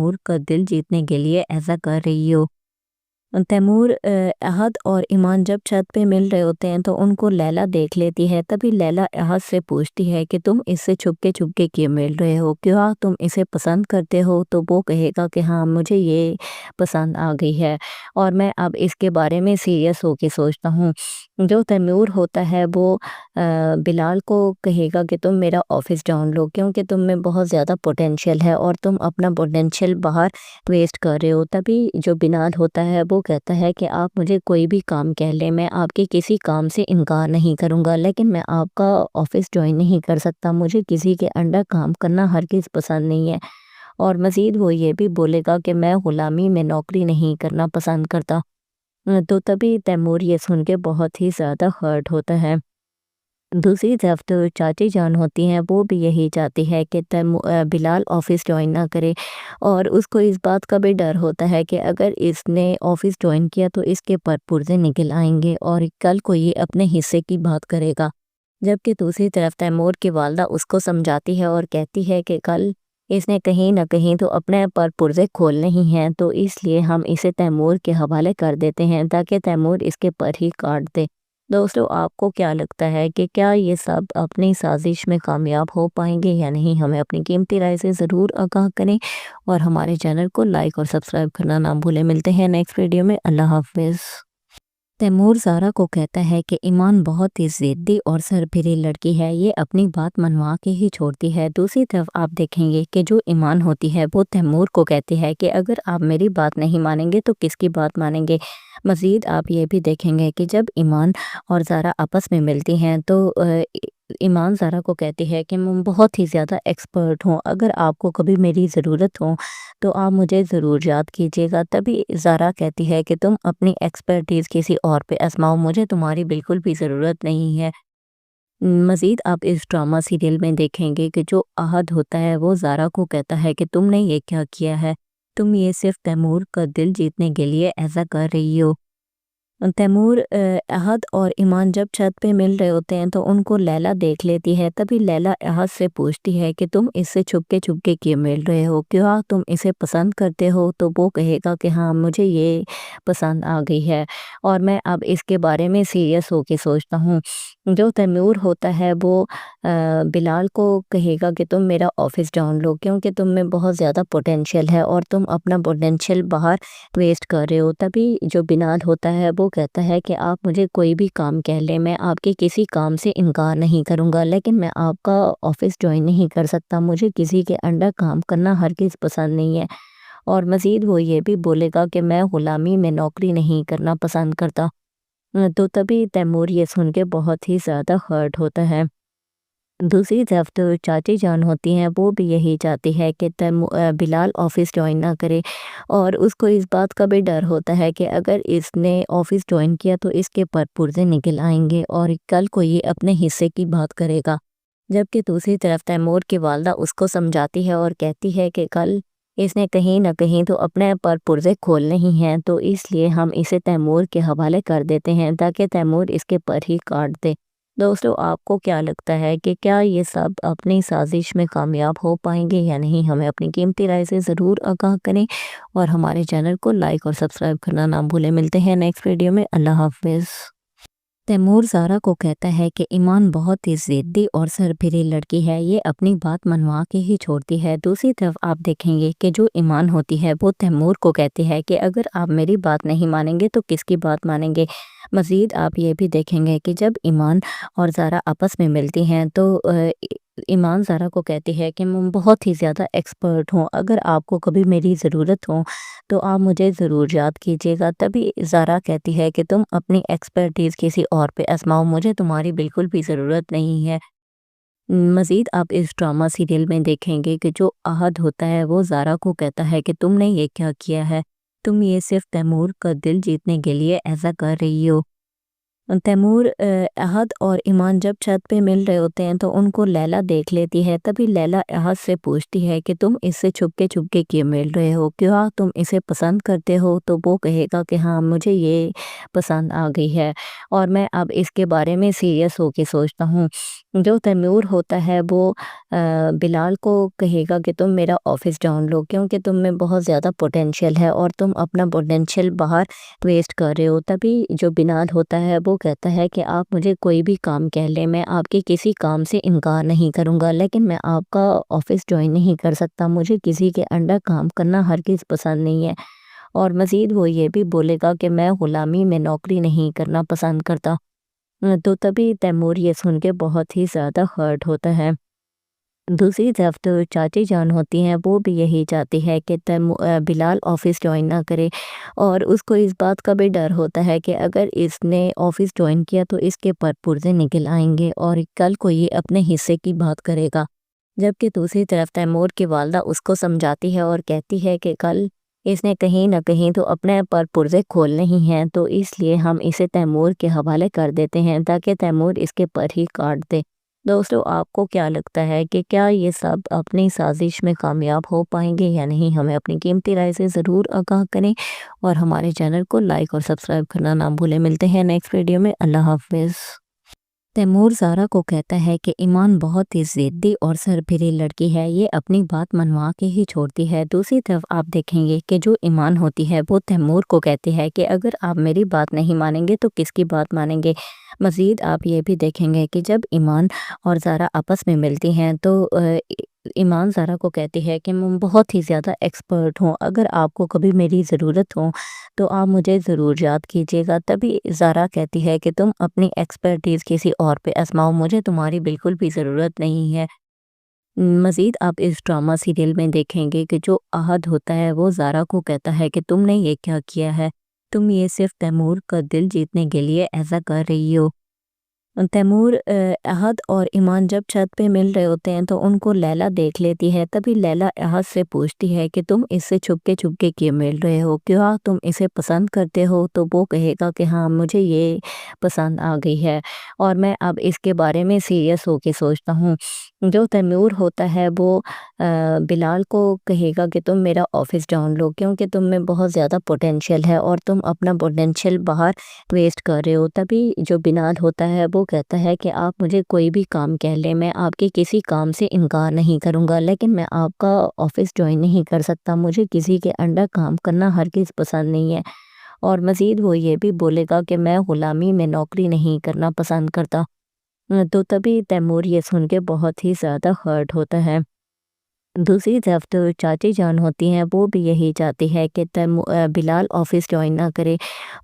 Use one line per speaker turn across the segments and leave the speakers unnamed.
तैमूर का दिल जीतने के लिए ऐसा कर रही हो। तैमूर अहद और ईमान जब छत पे मिल रहे होते हैं तो उनको लैला देख लेती है। तभी लैला अहद से पूछती है कि तुम इससे छुपके क्यों मिल रहे हो, क्या तुम इसे पसंद करते हो? तो वो कहेगा कि हाँ, मुझे ये पसंद आ गई है और मैं अब इसके बारे में सीरियस होके सोचता हूँ। जो तैमूर होता है वो बिलाल को कहेगा कि तुम मेरा ऑफिस ढूंढ लो, क्योंकि तुम में बहुत ज़्यादा पोटेंशियल है और तुम अपना पोटेंशियल बाहर वेस्ट कर रहे हो। तभी जो बिलाल होता है वो कहता है कि आप मुझे कोई भी काम कह लें, मैं आपके किसी काम से इनकार नहीं करूँगा, लेकिन मैं आपका ऑफिस ज्वाइन नहीं कर सकता। मुझे किसी के अंडर काम करना हरगिज़ पसंद नहीं है। और मज़ीद वो ये भी बोलेगा कि मैं ग़ुलामी में नौकरी नहीं करना पसंद करता। तो तभी तैमूर ये सुन के बहुत ही ज़्यादा हर्ट होता है। दूसरी तरफ तो चाची जान होती हैं, वो भी यही चाहती है कि बिलाल ऑफिस ज्वाइन ना करे और उसको इस बात का भी डर होता है कि अगर इसने ऑफिस ज्वाइन किया तो इसके पर पुर्जे निकल आएंगे और कल को ये अपने हिस्से की बात करेगा। जबकि दूसरी तरफ तैमूर की वालदा उसको समझाती है और कहती है कि कल इसने कहीं ना कहीं तो अपने पर पुर्जे खोलने ही हैं, तो इसलिए हम इसे तैमूर के हवाले कर देते हैं ताकि तैमूर इसके पर ही काट दे। दोस्तों, आपको क्या लगता है कि क्या ये सब अपनी साजिश में कामयाब हो पाएंगे या नहीं? हमें अपनी कीमती राय से ज़रूर आगाह करें और हमारे चैनल को लाइक और सब्सक्राइब करना ना भूलें। मिलते हैं नेक्स्ट वीडियो में। अल्लाह हाफिज़। तैमूर ज़ारा को कहता है कि ईमान बहुत ही ज़िद्दी और सरफिरी लड़की है, ये अपनी बात मनवा के ही छोड़ती है। दूसरी तरफ आप देखेंगे कि जो ईमान होती है वो तैमूर को कहती है कि अगर आप मेरी बात नहीं मानेंगे तो किसकी बात मानेंगे। मज़ीद आप ये भी देखेंगे कि जब ईमान और ज़ारा आपस में मिलती हैं तो ईमान ज़ारा को कहती है कि मैं बहुत ही ज़्यादा एक्सपर्ट हूँ, अगर आपको कभी मेरी ज़रूरत हो तो आप मुझे ज़रूर याद कीजिएगा। तभी ज़ारा कहती है कि तुम अपनी एक्सपर्टीज़ किसी और पे आजमाओ, मुझे तुम्हारी बिल्कुल भी ज़रूरत नहीं है। मज़ीद आप इस ड्रामा सीरियल में देखेंगे कि जो अहद होता है वो ज़ारा को कहता है कि तुमने ये क्या किया है, तुम ये सिर्फ तैमूर का दिल जीतने के लिए ऐसा कर रही हो। तैमूर अहद और ईमान जब छत पे मिल रहे होते हैं तो उनको लैला देख लेती है। तभी लैला अहद से पूछती है कि तुम इससे छुपके क्यों मिल रहे हो, क्या तुम इसे पसंद करते हो? तो वो कहेगा कि हाँ, मुझे ये पसंद आ गई है और मैं अब इसके बारे में सीरियस होके सोचता हूँ। जो तैमूर होता है वो बिलाल को कहेगा कि तुम मेरा ऑफिस ढूंढ लो, क्योंकि तुम में बहुत ज़्यादा पोटेंशियल है और तुम अपना पोटेंशियल बाहर वेस्ट कर रहे हो। तभी जो बिलाल होता है वो कहता है कि आप मुझे कोई भी काम कह लें, मैं आपके किसी काम से इनकार नहीं करूँगा, लेकिन मैं आपका ऑफिस ज्वाइन नहीं कर सकता। मुझे किसी के अंडर काम करना हरगिज़ पसंद नहीं है। और मज़ीद वो ये भी बोलेगा कि मैं ग़ुलामी में नौकरी नहीं करना पसंद करता। तो तभी तैमूर ये सुन के बहुत ही ज़्यादा हर्ट होता है। दूसरी तरफ तो चाची जान होती हैं, वो भी यही चाहती है कि बिलाल ऑफिस ज्वाइन ना करे और उसको इस बात का भी डर होता है कि अगर इसने ऑफिस ज्वाइन किया तो इसके पर पुर्जे निकल आएंगे और कल को ये अपने हिस्से की बात करेगा। जबकि दूसरी तरफ तैमूर की वालदा उसको समझाती है और कहती है कि कल इसने कहीं ना कहीं तो अपने पर पुर्जे खोलने ही हैं, तो इसलिए हम इसे तैमूर के हवाले कर देते हैं ताकि तैमूर इसके पर ही काट दे। दोस्तों, आपको क्या लगता है कि क्या ये सब अपनी साजिश में कामयाब हो पाएंगे या नहीं? हमें अपनी कीमती राय से ज़रूर आगाह करें और हमारे चैनल को लाइक और सब्सक्राइब करना ना भूलें। मिलते हैं नेक्स्ट वीडियो में। अल्लाह हाफिज़। तैमूर ज़ारा को कहता है कि ईमान बहुत ही ज़िद्दी और सरफिरी लड़की है, ये अपनी बात मनवा के ही छोड़ती है। दूसरी तरफ आप देखेंगे कि जो ईमान होती है वो तैमूर को कहती है कि अगर आप मेरी बात नहीं मानेंगे तो किसकी बात मानेंगे। मज़ीद आप ये भी देखेंगे कि जब ईमान और ज़ारा आपस में मिलती हैं तो ईमान ज़ारा को कहती है कि मैं बहुत ही ज़्यादा एक्सपर्ट हूँ, अगर आपको कभी मेरी ज़रूरत हो तो आप मुझे ज़रूर याद कीजिएगा। तभी ज़ारा कहती है कि तुम अपनी एक्सपर्टीज़ किसी और पे आजमाओ, मुझे तुम्हारी बिल्कुल भी ज़रूरत नहीं है। मज़ीद आप इस ड्रामा सीरियल में देखेंगे कि जो अहद होता है वो ज़ारा को कहता है कि तुमने ये क्या किया है, तुम ये सिर्फ तैमूर का दिल जीतने के लिए ऐसा कर रही हो। तैमूर अहद और ईमान जब छत पे मिल रहे होते हैं तो उनको लैला देख लेती है। तभी लैला अहद से पूछती है कि तुम इससे छुपके क्यों मिल रहे हो, क्या तुम इसे पसंद करते हो? तो वो कहेगा कि हाँ, मुझे ये पसंद आ गई है और मैं अब इसके बारे में सीरियस होके सोचता हूँ। जो तैमूर होता है वो बिलाल को कहेगा कि तुम मेरा ऑफिस ढूंढ लो, क्योंकि तुम में बहुत ज़्यादा पोटेंशियल है और तुम अपना पोटेंशियल बाहर वेस्ट कर रहे हो। तभी जो बिलाल होता है वो कहता है कि आप मुझे कोई भी काम कह लें, मैं आपके किसी काम से इनकार नहीं करूँगा, लेकिन मैं आपका ऑफिस ज्वाइन नहीं कर सकता। मुझे किसी के अंडर काम करना हरगिज़ पसंद नहीं है। और मज़ीद वो ये भी बोलेगा कि मैं ग़ुलामी में नौकरी नहीं करना पसंद करता। तो तभी तैमूर ये सुन के बहुत ही ज़्यादा हर्ट होता है। दूसरी तरफ तो चाची जान होती हैं, वो भी यही चाहती है कि बिलाल ऑफ़िस जॉइन ना करे और उसको इस बात का भी डर होता है कि अगर इसने ऑफ़िस जॉइन किया तो इसके पर पुर्ज़े निकल आएंगे और कल को ये अपने हिस्से की बात करेगा। जबकि दूसरी तरफ तैमूर की वालदा उसको समझाती है और कहती है कि कल इसने कहीं न कहीं तो अपने पर पुर्ज़े खोलने ही हैं, तो इसलिए हम इसे तैमूर के हवाले कर देते हैं ताकि तैमूर इसके पर ही काट दे। दोस्तों, आपको क्या लगता है कि क्या ये सब अपनी साजिश में कामयाब हो पाएंगे या नहीं? हमें अपनी कीमती राय से ज़रूर आगाह करें और हमारे चैनल को लाइक और सब्सक्राइब करना ना भूलें। मिलते हैं नेक्स्ट वीडियो में। अल्लाह हाफ़िज़। तैमूर ज़ारा को कहता है कि ईमान बहुत ही ज़िद्दी और सरफिरी लड़की है, ये अपनी बात मनवा के ही छोड़ती है। दूसरी तरफ आप देखेंगे कि जो ईमान होती है वो तैमूर को कहती है कि अगर आप मेरी बात नहीं मानेंगे तो किसकी बात मानेंगे। मज़ीद आप ये भी देखेंगे कि जब ईमान और ज़ारा आपस में मिलती हैं तो ईमान ज़ारा को कहती है कि मैं बहुत ही ज़्यादा एक्सपर्ट हूँ, अगर आपको कभी मेरी ज़रूरत हो तो आप मुझे ज़रूर याद कीजिएगा। तभी ज़ारा कहती है कि तुम अपनी एक्सपर्टीज़ किसी और पे आज़माओ, मुझे तुम्हारी बिल्कुल भी ज़रूरत नहीं है। मज़ीद आप इस ड्रामा सीरियल में देखेंगे कि जो अहद होता है वो ज़ारा को कहता है कि तुमने ये क्या किया है? तुम ये सिर्फ़ तैमूर का दिल जीतने के लिए ऐसा कर रही हो। तैमूर अहद और ईमान जब छत पे मिल रहे होते हैं तो उनको लैला देख लेती है। तभी लैला अहद से पूछती है कि तुम इससे छुपके क्यों मिल रहे हो, क्या तुम इसे पसंद करते हो? तो वो कहेगा कि हाँ, मुझे ये पसंद आ गई है और मैं अब इसके बारे में सीरियस होके सोचता हूँ। जो तैमूर होता है वो बिलाल को कहेगा कि तुम मेरा ऑफिस ढूंढ लो, क्योंकि तुम में बहुत ज़्यादा पोटेंशियल है और तुम अपना पोटेंशियल बाहर वेस्ट कर रहे हो। तभी जो बिलाल होता है वो कहता है कि आप मुझे कोई भी काम कह लें, मैं आपके किसी काम से इनकार नहीं करूँगा, लेकिन मैं आपका ऑफिस ज्वाइन नहीं कर सकता। मुझे किसी के अंडर काम करना हरगिज़ पसंद नहीं है। और मज़ीद वो ये भी बोलेगा कि मैं ग़ुलामी में नौकरी नहीं करना पसंद करता। तो तभी तैमूर ये सुन के बहुत ही ज़्यादा हर्ट होता है। दूसरी तरफ तो चाची जान होती हैं, वो भी यही चाहती है कि बिलाल ऑफ़िस जॉइन ना करे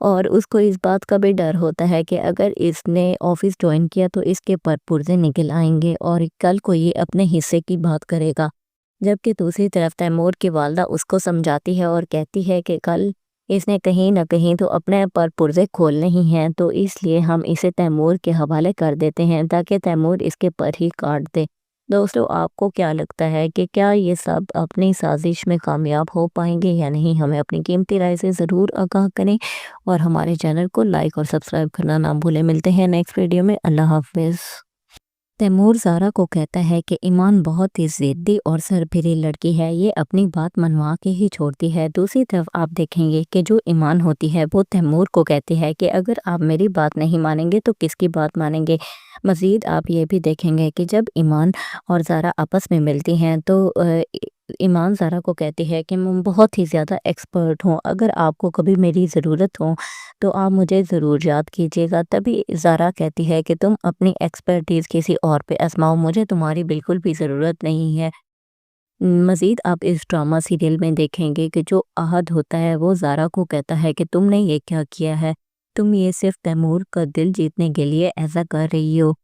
और उसको इस बात का भी डर होता है कि अगर इसने ऑफ़िस जॉइन किया तो इसके पर पुर्ज़े निकल आएंगे और कल को ये अपने हिस्से की बात करेगा। जबकि दूसरी तरफ तैमूर की वालदा उसको समझाती है और कहती है कि कल इसने कहीं न कहीं तो अपने पर पुर्ज़े खोलने ही हैं, तो इसलिए हम इसे तैमूर के हवाले कर देते हैं ताकि तैमूर इसके पर ही काट दे। दोस्तों, आपको क्या लगता है कि क्या ये सब अपनी साजिश में कामयाब हो पाएंगे या नहीं? हमें अपनी कीमती राय से ज़रूर आगाह करें और हमारे चैनल को लाइक और सब्सक्राइब करना ना भूलें। मिलते हैं नेक्स्ट वीडियो में। अल्लाह हाफ़िज़। तैमूर ज़ारा को कहता है कि ईमान बहुत ही ज़िद्दी और सरफिरी लड़की है, ये अपनी बात मनवा के ही छोड़ती है। दूसरी तरफ आप देखेंगे कि जो ईमान होती है वो तैमूर को कहती है कि अगर आप मेरी बात नहीं मानेंगे तो किसकी बात मानेंगे। मज़ीद आप ये भी देखेंगे कि जब ईमान और ज़ारा आपस में मिलती हैं तो ईमान ज़ारा को कहती है कि मैं बहुत ही ज़्यादा एक्सपर्ट हूँ, अगर आपको कभी मेरी ज़रूरत हो तो आप मुझे ज़रूर याद कीजिएगा। तभी ज़ारा कहती है कि तुम अपनी एक्सपर्टीज़ किसी और पे आज़माओ, मुझे तुम्हारी बिल्कुल भी ज़रूरत नहीं है। मज़ीद आप इस ड्रामा सीरियल में देखेंगे कि जो अहद होता है वो ज़ारा को कहता है कि तुमने ये क्या किया है? तुम ये सिर्फ़ तैमूर का दिल जीतने के लिए ऐसा कर रही हो।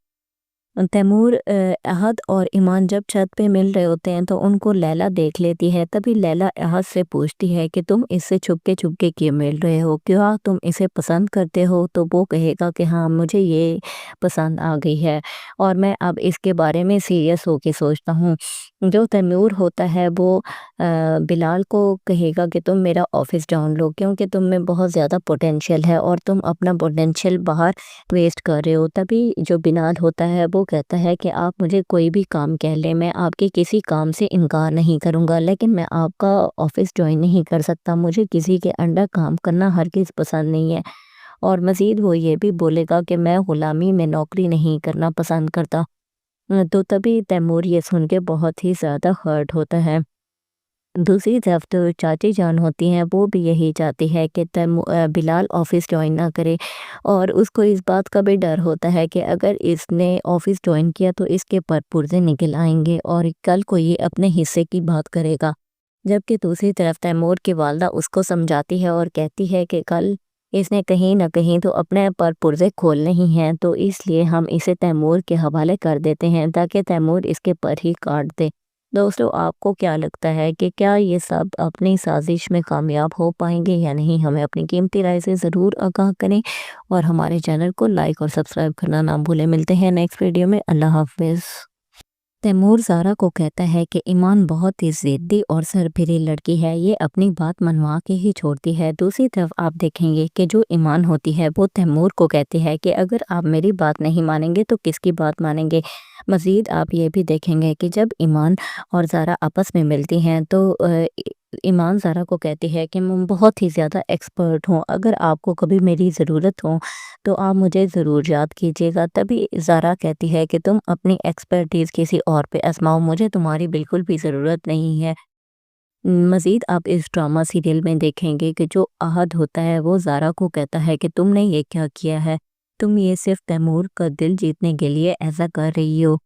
तैमूर अहद और ईमान जब छत पे मिल रहे होते हैं तो उनको लैला देख लेती है। तभी लैला अहद से पूछती है कि तुम इससे छुपके क्यों मिल रहे हो, क्या तुम इसे पसंद करते हो? तो वो कहेगा कि हाँ, मुझे ये पसंद आ गई है और मैं अब इसके बारे में सीरियस होके सोचता हूँ। जो तैमूर होता है वो बिलाल को कहेगा कि तुम मेरा ऑफिस ढूंढ लो, क्योंकि तुम में बहुत ज़्यादा पोटेंशियल है और तुम अपना पोटेंशियल बाहर वेस्ट कर रहे हो। तभी जो बिलाल होता है वो कहता है कि आप मुझे कोई भी काम कह लें, मैं आपके किसी काम से इनकार नहीं करूँगा, लेकिन मैं आपका ऑफिस ज्वाइन नहीं कर सकता। मुझे किसी के अंडर काम करना हरगिज़ पसंद नहीं है। और मज़ीद वो ये भी बोलेगा कि मैं ग़ुलामी में नौकरी नहीं करना पसंद करता। तो तभी तैमूर ये सुन के बहुत ही ज़्यादा हर्ट होता है। दूसरी तरफ तो चाची जान होती हैं, वो भी यही चाहती है कि बिलाल ऑफिस ज्वाइन ना करे और उसको इस बात का भी डर होता है कि अगर इसने ऑफिस ज्वाइन किया तो इसके पर पुर्जे निकल आएंगे और कल को ये अपने हिस्से की बात करेगा। जबकि दूसरी तरफ तैमूर की वालदा उसको समझाती है और कहती है कि कल इसने कहीं ना कहीं तो अपने पर पुर्जे खोलने ही हैं, तो इसलिए हम इसे तैमूर के हवाले कर देते हैं ताकि तैमूर इसके पर ही काट दे। दोस्तों, आपको क्या लगता है कि क्या ये सब अपनी साजिश में कामयाब हो पाएंगे या नहीं? हमें अपनी कीमती राय से ज़रूर आगाह करें और हमारे चैनल को लाइक और सब्सक्राइब करना ना भूलें। मिलते हैं नेक्स्ट वीडियो में। अल्लाह हाफिज़। तैमूर ज़ारा को कहता है कि ईमान बहुत ही ज़िद्दी और सरफिरी लड़की है, ये अपनी बात मनवा के ही छोड़ती है। दूसरी तरफ आप देखेंगे कि जो ईमान होती है वो तैमूर को कहती है कि अगर आप मेरी बात नहीं मानेंगे तो किसकी बात मानेंगे। मज़ीद आप ये भी देखेंगे कि जब ईमान और ज़ारा आपस में मिलती हैं तो ईमान ज़ारा को कहती है कि मैं बहुत ही ज़्यादा एक्सपर्ट हूँ, अगर आपको कभी मेरी ज़रूरत हो तो आप मुझे ज़रूर याद कीजिएगा। तभी ज़ारा कहती है कि तुम अपनी एक्सपर्टीज़ किसी और पे आज़माओ, मुझे तुम्हारी बिल्कुल भी ज़रूरत नहीं है। मज़ीद आप इस ड्रामा सीरियल में देखेंगे कि जो अहद होता है वो ज़ारा को कहता है कि तुमने ये क्या किया है? तुम ये सिर्फ़ तैमूर का दिल जीतने के लिए ऐसा कर रही हो।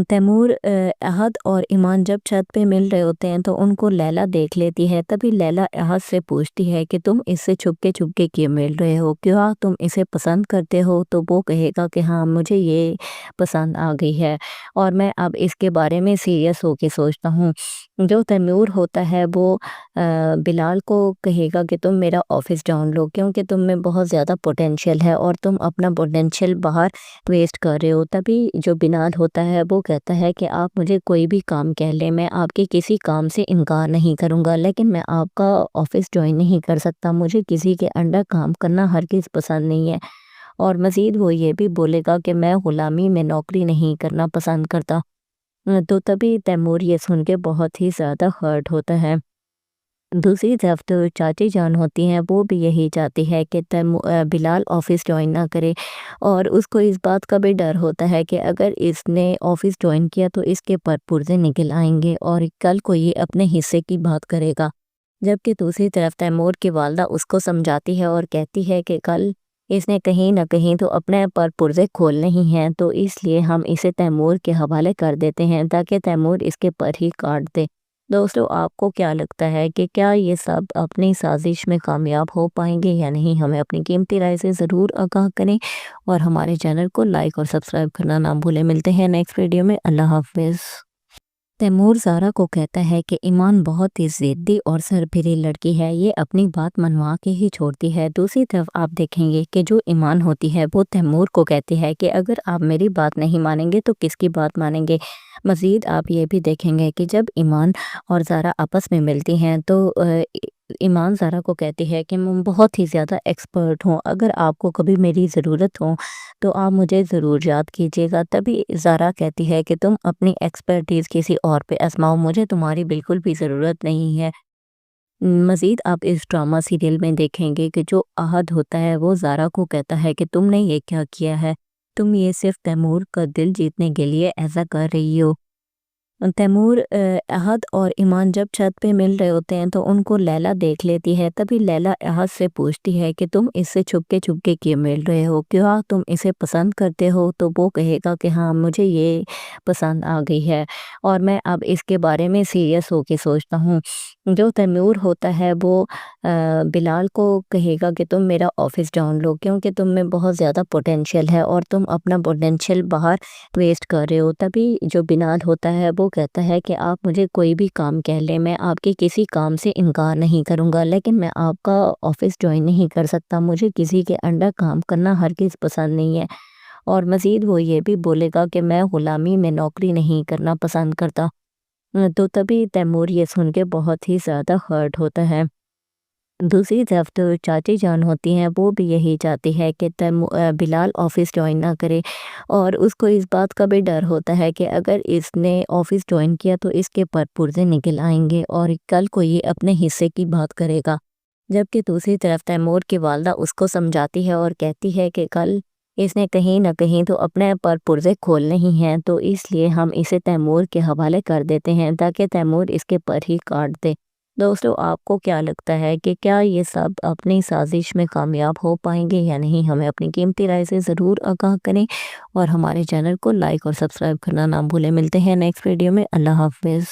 तैमूर अहद और ईमान जब छत पे मिल रहे होते हैं तो उनको लैला देख लेती है। तभी लैला अहद से पूछती है कि तुम इससे छुपके क्यों मिल रहे हो, क्या तुम इसे पसंद करते हो? तो वो कहेगा कि हाँ, मुझे ये पसंद आ गई है और मैं अब इसके बारे में सीरियस होके सोचता हूँ। जो तैमूर होता है वो बिलाल को कहेगा कि तुम मेरा ऑफिस ढूंढ लो, क्योंकि तुम में बहुत ज़्यादा पोटेंशियल है और तुम अपना पोटेंशियल बाहर वेस्ट कर रहे हो। तभी जो बिलाल होता है वो कहता है कि आप मुझे कोई भी काम कह लें, मैं आपके किसी काम से इनकार नहीं करूँगा, लेकिन मैं आपका ऑफिस ज्वाइन नहीं कर सकता। मुझे किसी के अंडर काम करना हरगिज़ पसंद नहीं है। और मज़ीद वो ये भी बोलेगा कि मैं ग़ुलामी में नौकरी नहीं करना पसंद करता। तो तभी तैमूर ये सुन के बहुत ही ज़्यादा हर्ट होता है। दूसरी तरफ तो चाची जान होती हैं, वो भी यही चाहती है कि बिलाल ऑफिस ज्वाइन ना करे और उसको इस बात का भी डर होता है कि अगर इसने ऑफिस ज्वाइन किया तो इसके पर पुर्जे निकल आएंगे और कल को ये अपने हिस्से की बात करेगा। जबकि दूसरी तरफ तैमूर की वालदा उसको समझाती है और कहती है कि कल इसने कहीं ना कहीं तो अपने पर पुर्जे खोलने ही हैं, तो इसलिए हम इसे तैमूर के हवाले कर देते हैं ताकि तैमूर इसके पर ही काट दे। दोस्तों, आपको क्या लगता है कि क्या ये सब अपनी साजिश में कामयाब हो पाएंगे या नहीं? हमें अपनी कीमती राय से ज़रूर आगाह करें और हमारे चैनल को लाइक और सब्सक्राइब करना ना भूलें। मिलते हैं नेक्स्ट वीडियो में। अल्लाह हाफिज़। तैमूर ज़ारा को कहता है कि ईमान बहुत ही ज़िद्दी और सरफिरी लड़की है, ये अपनी बात मनवा के ही छोड़ती है। दूसरी तरफ आप देखेंगे कि जो ईमान होती है वो तैमूर को कहती है कि अगर आप मेरी बात नहीं मानेंगे तो किसकी बात मानेंगे। मज़ीद आप ये भी देखेंगे कि जब ईमान और ज़ारा आपस में मिलती हैं तो ईमान ज़ारा को कहती है कि मैं बहुत ही ज़्यादा एक्सपर्ट हूँ, अगर आपको कभी मेरी ज़रूरत हो तो आप मुझे ज़रूर याद कीजिएगा। तभी ज़ारा कहती है कि तुम अपनी एक्सपर्टीज़ किसी और पे आज़माओ, मुझे तुम्हारी बिल्कुल भी ज़रूरत नहीं है। मज़ीद आप इस ड्रामा सीरियल में देखेंगे कि जो अहद होता है वो ज़ारा को कहता है कि तुमने ये क्या किया है? तुम ये सिर्फ़ तैमूर का दिल जीतने के लिए ऐसा कर रही हो। तैमूर अहद और ईमान जब छत पे मिल रहे होते हैं तो उनको लैला देख लेती है। तभी लैला अहद से पूछती है कि तुम इससे छुपके क्यों मिल रहे हो, क्या तुम इसे पसंद करते हो? तो वो कहेगा कि हाँ, मुझे ये पसंद आ गई है और मैं अब इसके बारे में सीरियस होके सोचता हूँ। جو تیمور ہوتا ہے وہ بلال کو کہے گا کہ تم میرا آفس ڈھونڈ لو، کیونکہ تم میں بہت زیادہ پوٹینشیل ہے اور تم اپنا پوٹینشیل باہر ویسٹ کر رہے ہو۔ تبھی جو بلال ہوتا ہے وہ کہتا ہے کہ آپ مجھے کوئی بھی کام کہہ لیں، میں آپ کے کسی کام سے انکار نہیں کروں گا، لیکن میں آپ کا آفس جوائن نہیں کر سکتا، مجھے کسی کے انڈر کام کرنا ہرگز پسند نہیں ہے۔ اور مزید وہ یہ بھی بولے گا کہ میں غلامی میں نوکری نہیں کرنا پسند کرتا۔ تو تبھی تیمور یہ سن کے بہت ہی زیادہ ہرٹ ہوتا ہے۔ دوسری طرف تو چاچی جان ہوتی ہیں، وہ بھی یہی چاہتی ہے کہ بلال آفس جوائن نہ کرے، اور اس کو اس بات کا بھی ڈر ہوتا ہے کہ اگر اس نے آفس جوائن کیا تو اس کے پر پرزے نکل آئیں گے اور کل کو یہ اپنے حصے کی بات کرے گا۔ جبکہ دوسری طرف تیمور کی والدہ اس کو سمجھاتی ہے اور کہتی ہے کہ کل اس نے کہیں نہ کہیں تو اپنے پر پرزے کھولنے ہی ہیں، تو اس لیے ہم اسے تیمور کے حوالے کر دیتے ہیں تاکہ تیمور اس کے پر ہی کاٹ دے۔ دوستو، آپ کو کیا لگتا ہے کہ کیا یہ سب اپنی سازش میں کامیاب ہو پائیں گے یا نہیں؟ ہمیں اپنی قیمتی رائے سے ضرور آگاہ کریں اور ہمارے چینل کو لائک اور سبسکرائب کرنا نہ بھولیں۔ ملتے ہیں نیکسٹ ویڈیو میں۔ اللہ حافظ۔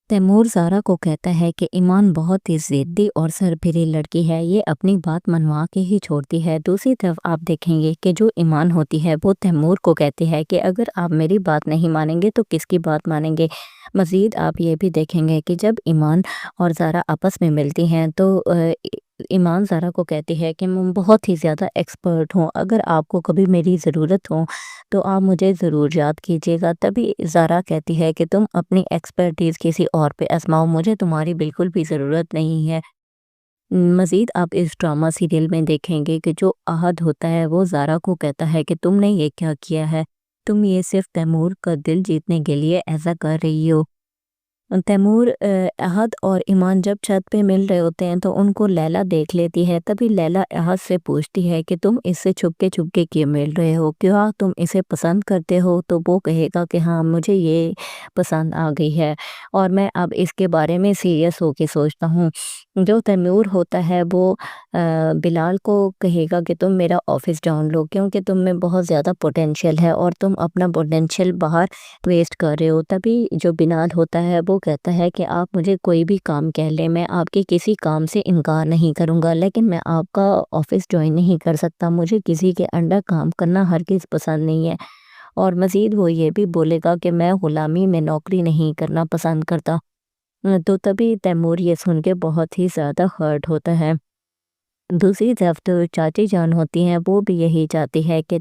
تیمور زارا کو کہتا ہے کہ ایمان بہت ہی ضدی اور سربھری لڑکی ہے، یہ اپنی بات منوا کے ہی چھوڑتی ہے۔ دوسری طرف آپ دیکھیں گے کہ جو ایمان ہوتی ہے وہ تیمور کو کہتی ہے کہ اگر آپ میری بات نہیں مانیں گے تو کس کی بات مانیں گے؟ مزید آپ یہ بھی دیکھیں گے کہ جب ایمان اور زارا آپس میں ملتی ہیں تو ایمان زارا کو کہتی ہے کہ میں بہت ہی زیادہ ایکسپرٹ ہوں، اگر آپ کو کبھی میری ضرورت ہو تو آپ مجھے ضرور یاد کیجیے گا۔ تبھی زارا کہتی ہے کہ تم اپنی ایکسپرٹیز کسی اور پہ آزماؤ، مجھے تمہاری بالکل بھی ضرورت نہیں ہے۔ مزید آپ اس ڈرامہ سیریل میں دیکھیں گے کہ جو احد ہوتا ہے وہ زارا کو کہتا ہے کہ تم نے یہ کیا کیا ہے، تم یہ صرف تیمور کا دل جیتنے کے لیے ایسا کر رہی ہو۔ تیمور احد اور ایمان جب چھت پہ مل رہے ہوتے ہیں تو ان کو لیلا دیکھ لیتی ہے۔ تبھی لیلا احد سے پوچھتی ہے کہ تم اس سے چھپ کے کیوں مل رہے ہو، کیا تم اسے پسند کرتے ہو؟ تو وہ کہے گا کہ ہاں، مجھے یہ پسند آ گئی ہے اور میں اب اس کے بارے میں سیریس ہو کے سوچتا ہوں۔ جو تیمور ہوتا ہے وہ بلال کو کہے گا کہ تم میرا آفس ڈھونڈ لو، کیونکہ تم میں بہت زیادہ پوٹینشیل ہے اور تم اپنا پوٹینشیل باہر ویسٹ کر رہے ہو۔ تبھی جو بلال ہوتا ہے وہ کہتا ہے کہ آپ مجھے کوئی بھی کام کہہ لیں، میں آپ کے کسی کام سے انکار نہیں کروں گا، لیکن میں آپ کا آفس جوائن نہیں کر سکتا، مجھے کسی کے انڈر کام کرنا ہرگز پسند نہیں ہے۔ اور مزید وہ یہ بھی بولے گا کہ میں غلامی میں نوکری نہیں کرنا پسند کرتا۔ تو تبھی تیمور یہ سن کے بہت ہی زیادہ ہرٹ ہوتا ہے۔ دوسری طرف تو چاچی جان ہوتی ہیں، وہ بھی یہی چاہتی ہے کہ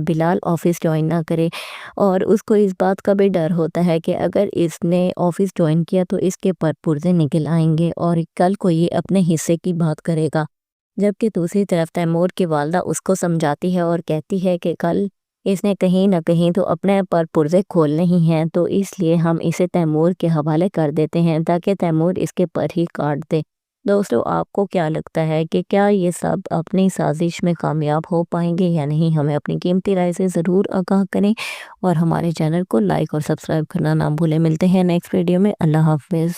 بلال آفس جوائن نہ کرے، اور اس کو اس بات کا بھی ڈر ہوتا ہے کہ اگر اس نے آفس جوائن کیا تو اس کے پر پرزے نکل آئیں گے اور کل کو یہ اپنے حصے کی بات کرے گا۔ جبکہ دوسری طرف تیمور کی والدہ اس کو سمجھاتی ہے اور کہتی ہے کہ کل اس نے کہیں نہ کہیں تو اپنے پر پرزے کھولنے ہی ہیں، تو اس لیے ہم اسے تیمور کے حوالے کر دیتے ہیں تاکہ تیمور اس کے پر ہی کاٹ دے۔ دوستو، آپ کو کیا لگتا ہے کہ کیا یہ سب اپنی سازش میں کامیاب ہو پائیں گے یا نہیں؟ ہمیں اپنی قیمتی رائے سے ضرور آگاہ کریں اور ہمارے چینل کو لائک اور سبسکرائب کرنا نہ بھولیں۔ ملتے ہیں نیکسٹ ویڈیو میں۔ اللہ حافظ۔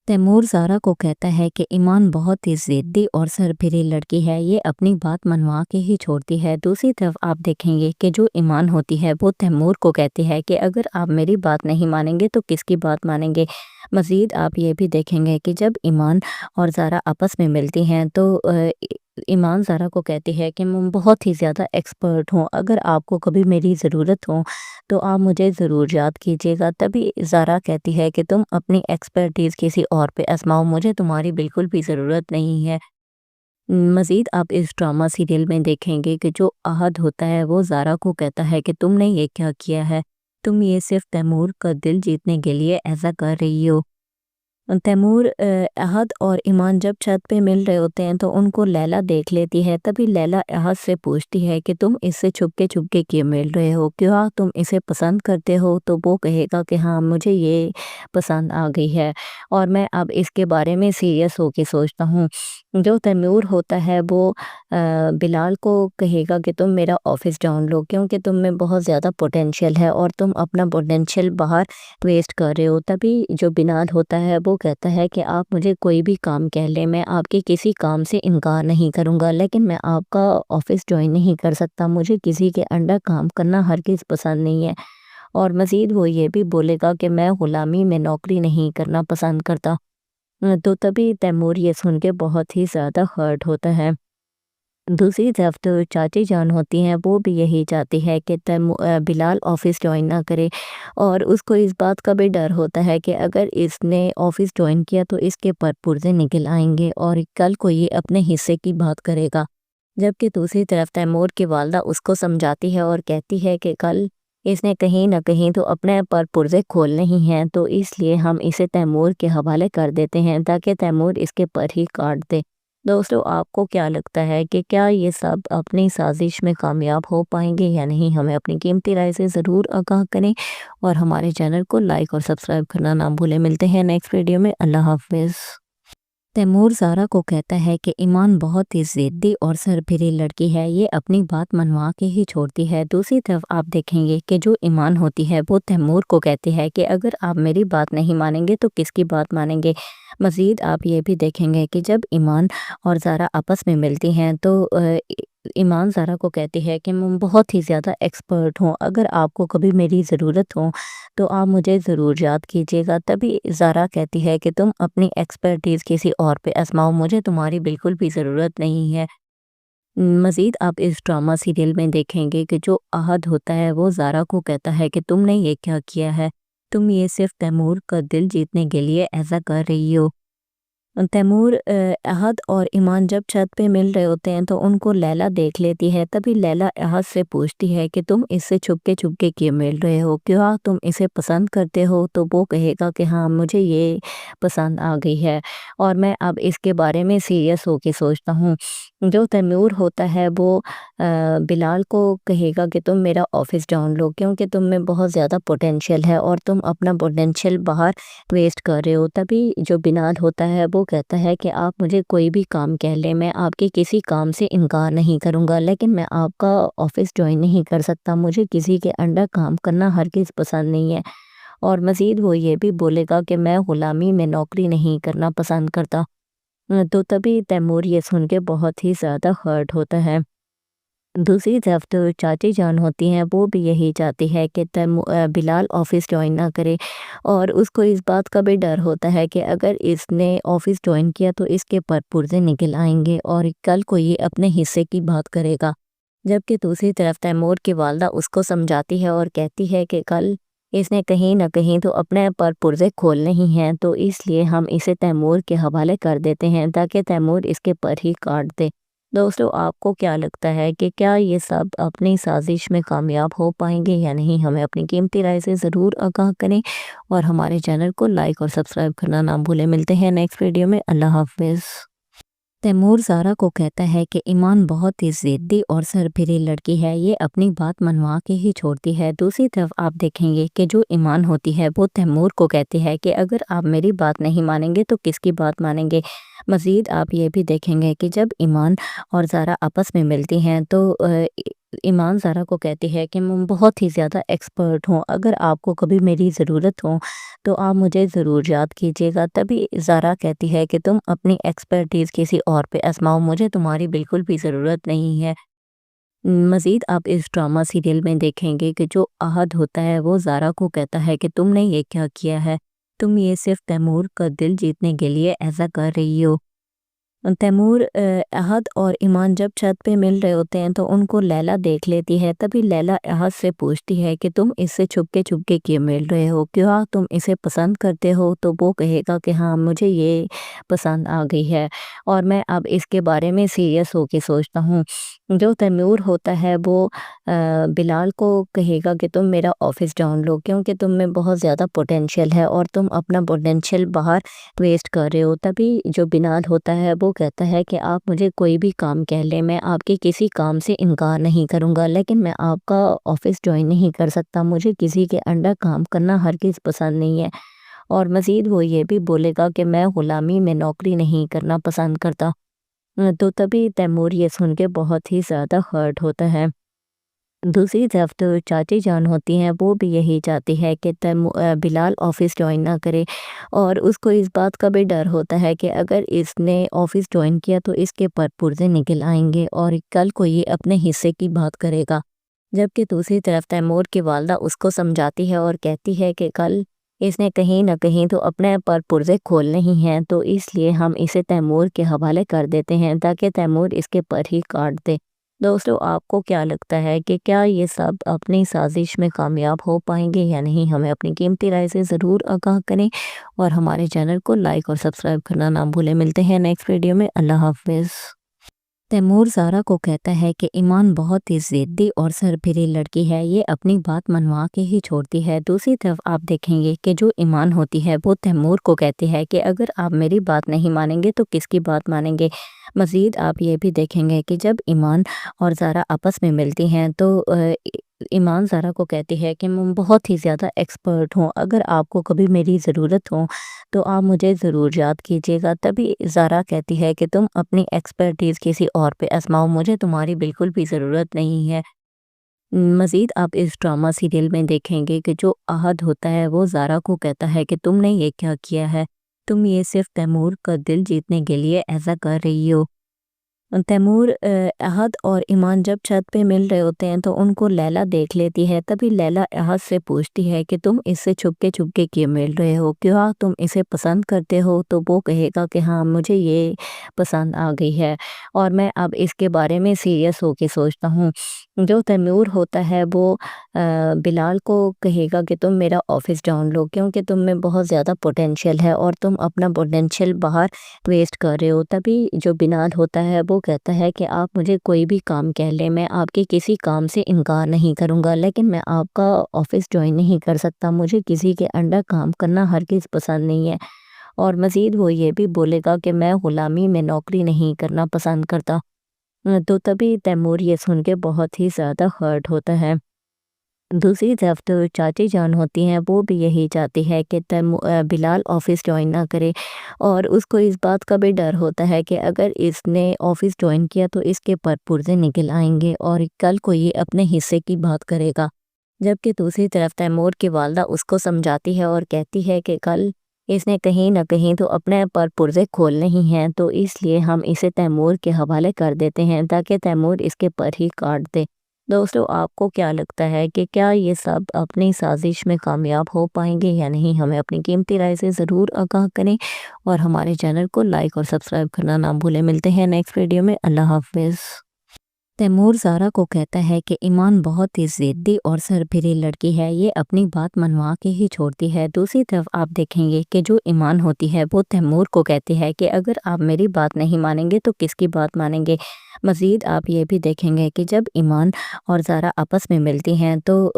تیمور زارا کو کہتا ہے کہ ایمان بہت ہی ضدی اور سربھری لڑکی ہے، یہ اپنی بات منوا کے ہی چھوڑتی ہے۔ دوسری طرف آپ دیکھیں گے کہ جو ایمان ہوتی ہے وہ تیمور کو کہتی ہے کہ اگر آپ میری بات نہیں مانیں گے تو کس کی بات مانیں گے؟ مزید آپ یہ بھی دیکھیں گے کہ جب ایمان اور زارا آپس میں ملتی ہیں تو ایمان زارا کو کہتی ہے کہ میں بہت ہی زیادہ ایکسپرٹ ہوں، اگر آپ کو کبھی میری ضرورت ہو تو آپ مجھے ضرور یاد کیجیے گا۔ تبھی زارا کہتی ہے کہ تم اپنی ایکسپرٹیز کسی اور پہ آزماؤ، مجھے تمہاری بالکل بھی ضرورت نہیں ہے۔ مزید آپ اس ڈرامہ سیریل میں دیکھیں گے کہ جو احد ہوتا ہے وہ زارا کو کہتا ہے کہ تم نے یہ کیا کیا ہے، تم یہ صرف تیمور کا دل جیتنے کے لیے ایسا کر رہی ہو۔ تیمور احد اور ایمان جب چھت پہ مل رہے ہوتے ہیں تو ان کو لیلا دیکھ لیتی ہے۔ تبھی لیلا احد سے پوچھتی ہے کہ تم اس سے چھپ کے کیوں مل رہے ہو، کیا تم اسے پسند کرتے ہو؟ تو وہ کہے گا کہ ہاں، مجھے یہ پسند آ گئی ہے اور میں اب اس کے بارے میں سیریس ہو کے سوچتا ہوں۔ جو تیمور ہوتا ہے وہ بلال کو کہے گا کہ تم میرا آفس ڈھونڈ لو، کیونکہ تم میں بہت زیادہ پوٹینشیل ہے اور تم اپنا پوٹینشیل باہر ویسٹ کر رہے ہو۔ تبھی جو بلال ہوتا ہے وہ کہتا ہے کہ آپ مجھے کوئی بھی کام کہہ لیں، میں آپ کے کسی کام سے انکار نہیں کروں گا، لیکن میں آپ کا آفس جوائن نہیں کر سکتا، مجھے کسی کے انڈر کام کرنا ہرگز پسند نہیں ہے۔ اور مزید وہ یہ بھی بولے گا کہ میں غلامی میں نوکری نہیں کرنا پسند کرتا۔ تو تبھی تیمور یہ سن کے بہت ہی زیادہ ہرٹ ہوتا ہے۔ دوسری طرف تو چاچی جان ہوتی ہیں، وہ بھی یہی چاہتی ہے کہ بلال آفس جوائن نہ کرے، اور اس کو اس بات کا بھی ڈر ہوتا ہے کہ اگر اس نے آفس جوائن کیا تو اس کے پر پرزے نکل آئیں گے اور کل کو یہ اپنے حصے کی بات کرے گا۔ جبکہ دوسری طرف تیمور کی والدہ اس کو سمجھاتی ہے اور کہتی ہے کہ کل اس نے کہیں نہ کہیں تو اپنے پر پرزے کھولنے ہی ہیں، تو اس لیے ہم اسے تیمور کے حوالے کر دیتے ہیں تاکہ تیمور اس کے پر ہی کاٹ دے۔ دوستو، آپ کو کیا لگتا ہے کہ کیا یہ سب اپنی سازش میں کامیاب ہو پائیں گے یا نہیں؟ ہمیں اپنی قیمتی رائے سے ضرور آگاہ کریں اور ہمارے چینل کو لائک اور سبسکرائب کرنا نہ بھولیں۔ ملتے ہیں نیکسٹ ویڈیو میں۔ اللہ حافظ۔ تیمور زارا کو کہتا ہے کہ ایمان بہت ہی ضدی اور سربھری لڑکی ہے، یہ اپنی بات منوا کے ہی چھوڑتی ہے۔ دوسری طرف آپ دیکھیں گے کہ جو ایمان ہوتی ہے وہ تیمور کو کہتی ہے کہ اگر آپ میری بات نہیں مانیں گے تو کس کی بات مانیں گے؟ مزید آپ یہ بھی دیکھیں گے کہ جب ایمان اور زارا آپس میں ملتی ہیں تو ایمان زارا کو کہتی ہے کہ میں بہت ہی زیادہ ایکسپرٹ ہوں، اگر آپ کو کبھی میری ضرورت ہو تو آپ مجھے ضرور یاد کیجیے گا۔ تبھی زارا کہتی ہے کہ تم اپنی ایکسپرٹیز کسی اور پہ آزماؤ، مجھے تمہاری بالکل بھی ضرورت نہیں ہے۔ مزید آپ اس ڈرامہ سیریل میں دیکھیں گے کہ جو احد ہوتا ہے وہ زارا کو کہتا ہے کہ تم نے یہ کیا کیا ہے، تم یہ صرف تیمور کا دل جیتنے کے لیے ایسا کر رہی ہو۔ تیمور احد اور ایمان جب چھت پہ مل رہے ہوتے ہیں تو ان کو لیلا دیکھ لیتی ہے، تبھی لیلا احد سے پوچھتی ہے کہ تم اس سے چھپ کے کیوں مل رہے ہو، کیا تم اسے پسند کرتے ہو؟ تو وہ کہے گا کہ ہاں، مجھے یہ پسند آ گئی ہے اور میں اب اس کے بارے میں سیریس ہو کے سوچتا ہوں۔ جو تیمور ہوتا ہے وہ بلال کو کہے گا کہ تم میرا آفس جان لو، کیونکہ تم میں بہت زیادہ پوٹینشیل ہے اور تم اپنا پوٹینشیل باہر ویسٹ کر رہے ہو۔ تبھی جو بلال ہوتا ہے وہ کہتا ہے کہ آپ مجھے کوئی بھی کام کہہ لیں، میں آپ کے کسی کام سے انکار نہیں کروں گا، لیکن میں آپ کا آفس جوائن نہیں کر سکتا، مجھے کسی کے انڈر کام کرنا ہرگز پسند نہیں ہے۔ اور مزید وہ یہ بھی بولے گا کہ میں غلامی میں نوکری نہیں کرنا پسند کرتا۔ تو تبھی تیمور یہ سن کے بہت ہی زیادہ ہرٹ ہوتا ہے۔ دوسری طرف تو چاچی جان ہوتی ہیں، وہ بھی یہی چاہتی ہے کہ بلال آفس جوائن نہ کرے، اور اس کو اس بات کا بھی ڈر ہوتا ہے کہ اگر اس نے آفس جوائن کیا تو اس کے پر پرزے نکل آئیں گے اور کل کو یہ اپنے حصے کی بات کرے گا۔ جبکہ دوسری طرف تیمور کی والدہ اس کو سمجھاتی ہے اور کہتی ہے کہ کل اس نے کہیں نہ کہیں تو اپنے پر پرزے کھولنے ہی ہیں، تو اس لیے ہم اسے تیمور کے حوالے کر دیتے ہیں تاکہ تیمور اس کے پر ہی کاٹ دے۔ دوستو، آپ کو کیا لگتا ہے کہ کیا یہ سب اپنی سازش میں کامیاب ہو پائیں گے یا نہیں؟ ہمیں اپنی قیمتی رائے سے ضرور آگاہ کریں اور ہمارے چینل کو لائک اور سبسکرائب کرنا نہ بھولیں۔ ملتے ہیں نیکسٹ ویڈیو میں۔ اللہ حافظ۔ تیمور زارا کو کہتا ہے کہ ایمان بہت ہی ضدی اور سربھری لڑکی ہے، یہ اپنی بات منوا کے ہی چھوڑتی ہے۔ دوسری طرف آپ دیکھیں گے کہ جو ایمان ہوتی ہے وہ تیمور کو کہتی ہے کہ اگر آپ میری بات نہیں مانیں گے تو کس کی بات مانیں گے؟ مزید آپ یہ بھی دیکھیں گے کہ جب ایمان اور زارا آپس میں ملتی ہیں تو ایمان زارا کو کہتی ہے کہ میں بہت ہی زیادہ ایکسپرٹ ہوں، اگر آپ کو کبھی میری ضرورت ہو تو آپ مجھے ضرور یاد کیجیے گا۔ تبھی زارا کہتی ہے کہ تم اپنی ایکسپرٹیز کسی اور پہ آزماؤ، مجھے تمہاری بالکل بھی ضرورت نہیں ہے۔ مزید آپ اس ڈرامہ سیریل میں دیکھیں گے کہ جو احد ہوتا ہے وہ زارا کو کہتا ہے کہ تم نے یہ کیا کیا ہے، تم یہ صرف تیمور کا دل جیتنے کے لیے ایسا کر رہی ہو۔ تیمور احد اور ایمان جب چھت پہ مل رہے ہوتے ہیں تو ان کو لیلا دیکھ لیتی ہے، تبھی لیلا احد سے پوچھتی ہے کہ تم اس سے چھپ کے کیوں مل رہے ہو، کیا تم اسے پسند کرتے ہو؟ تو وہ کہے گا کہ ہاں، مجھے یہ پسند آ گئی ہے اور میں اب اس کے بارے میں سیریس ہو کے سوچتا ہوں۔ جو تیمور ہوتا ہے وہ بلال کو کہے گا کہ تم میرا آفس جان لو، کیونکہ تم میں بہت زیادہ پوٹینشیل ہے اور تم اپنا پوٹینشیل باہر ویسٹ کر رہے ہو۔ تبھی جو بلال ہوتا ہے وہ کہتا ہے کہ آپ مجھے کوئی بھی کام کہہ لیں، میں آپ کے کسی کام سے انکار نہیں کروں گا، لیکن میں آپ کا آفس جوائن نہیں کر سکتا، مجھے کسی کے انڈر کام کرنا ہرگز پسند نہیں ہے۔ اور مزید وہ یہ بھی بولے گا کہ میں غلامی میں نوکری نہیں کرنا پسند کرتا۔ تو تبھی تیمور یہ سن کے بہت ہی زیادہ ہرٹ ہوتا ہے۔ دوسری طرف تو چاچی جان ہوتی ہیں، وہ بھی یہی چاہتی ہے کہ بلال آفس جوائن نہ کرے، اور اس کو اس بات کا بھی ڈر ہوتا ہے کہ اگر اس نے آفس جوائن کیا تو اس کے پر پرزے نکل آئیں گے اور کل کو یہ اپنے حصے کی بات کرے گا۔ جبکہ دوسری طرف تیمور کی والدہ اس کو سمجھاتی ہے اور کہتی ہے کہ کل اس نے کہیں نہ کہیں تو اپنے پر پرزے کھولنے ہی ہیں، تو اس لیے ہم اسے تیمور کے حوالے کر دیتے ہیں تاکہ تیمور اس کے پر ہی کاٹ دے۔ دوستو، آپ کو کیا لگتا ہے کہ کیا یہ سب اپنی سازش میں کامیاب ہو پائیں گے یا نہیں؟ ہمیں اپنی قیمتی رائے سے ضرور آگاہ کریں اور ہمارے چینل کو لائک اور سبسکرائب کرنا نہ بھولیں۔ ملتے ہیں نیکسٹ ویڈیو میں۔ اللہ حافظ۔ تیمور زارا کو کہتا ہے کہ ایمان بہت ہی ضدی اور سربھری لڑکی ہے، یہ اپنی بات منوا کے ہی چھوڑتی ہے۔ دوسری طرف آپ دیکھیں گے کہ جو ایمان ہوتی ہے وہ تیمور کو کہتی ہے کہ اگر آپ میری بات نہیں مانیں گے تو کس کی بات مانیں گے؟ مزید آپ یہ بھی دیکھیں گے کہ جب ایمان اور زارا آپس میں ملتی ہیں تو ایمان زارا کو کہتی ہے کہ میں بہت ہی زیادہ ایکسپرٹ ہوں، اگر آپ کو کبھی میری ضرورت ہو تو آپ مجھے ضرور یاد کیجیے گا۔ تبھی زارا کہتی ہے کہ تم اپنی ایکسپرٹیز کسی اور پہ آزماؤ، مجھے تمہاری بالکل بھی ضرورت نہیں ہے۔ مزید آپ اس ڈرامہ سیریل میں دیکھیں گے کہ جو احد ہوتا ہے وہ زارا کو کہتا ہے کہ تم نے یہ کیا کیا ہے، تم یہ صرف تیمور کا دل جیتنے کے لیے ایسا کر رہی ہو۔ تیمور احد اور ایمان جب چھت پہ مل رہے ہوتے ہیں تو ان کو لیلا دیکھ لیتی ہے، تبھی لیلا احد سے پوچھتی ہے کہ تم اس سے چھپ کے کیوں مل رہے ہو، کیا تم اسے پسند کرتے ہو؟ تو وہ کہے گا کہ ہاں، مجھے یہ پسند آ گئی ہے اور میں اب اس کے بارے میں سیریس ہو کے سوچتا ہوں۔ جو تیمور ہوتا ہے وہ بلال کو کہے گا کہ تم میرا آفس ڈاؤن لو، کیونکہ تم میں بہت زیادہ پوٹینشیل ہے اور تم اپنا پوٹینشیل باہر ویسٹ کر رہے ہو۔ تبھی جو بلال ہوتا ہے وہ کہتا ہے کہ آپ مجھے کوئی بھی کام کہہ لیں، میں آپ کے کسی کام سے انکار نہیں کروں گا، لیکن میں آپ کا آفس جوائن نہیں کر سکتا، مجھے کسی کے انڈر کام کرنا ہرگز پسند نہیں ہے۔ اور مزید وہ یہ بھی بولے گا کہ میں غلامی میں نوکری نہیں کرنا پسند کرتا۔ تو تبھی تیمور یہ سن کے بہت ہی زیادہ ہرٹ ہوتا ہے۔ دوسری طرف تو چاچی جان ہوتی ہیں، وہ بھی یہی چاہتی ہے کہ بلال آفس جوائن نہ کرے، اور اس کو اس بات کا بھی ڈر ہوتا ہے کہ اگر اس نے آفس جوائن کیا تو اس کے پر پرزے نکل آئیں گے اور کل کو یہ اپنے حصے کی بات کرے گا۔ جبکہ دوسری طرف تیمور کی والدہ اس کو سمجھاتی ہے اور کہتی ہے کہ کل اس نے کہیں نہ کہیں تو اپنے پر پرزے کھولنے ہی ہیں، تو اس لیے ہم اسے تیمور کے حوالے کر دیتے ہیں تاکہ تیمور اس کے پر ہی کاٹ دے۔ دوستو، آپ کو کیا لگتا ہے کہ کیا یہ سب اپنی سازش میں کامیاب ہو پائیں گے یا نہیں؟ ہمیں اپنی قیمتی رائے سے ضرور آگاہ کریں اور ہمارے چینل کو لائک اور سبسکرائب کرنا نہ بھولیں۔ ملتے ہیں نیکسٹ ویڈیو میں۔ اللہ حافظ۔ تیمور زارا کو کہتا ہے کہ ایمان بہت ہی ضدی اور سربھری لڑکی ہے، یہ اپنی بات منوا کے ہی چھوڑتی ہے۔ دوسری طرف آپ دیکھیں گے کہ جو ایمان ہوتی ہے وہ تیمور کو کہتی ہے کہ اگر آپ میری بات نہیں مانیں گے تو کس کی بات مانیں گے؟ مزید آپ یہ بھی دیکھیں گے کہ جب ایمان اور زارا آپس میں ملتی ہیں تو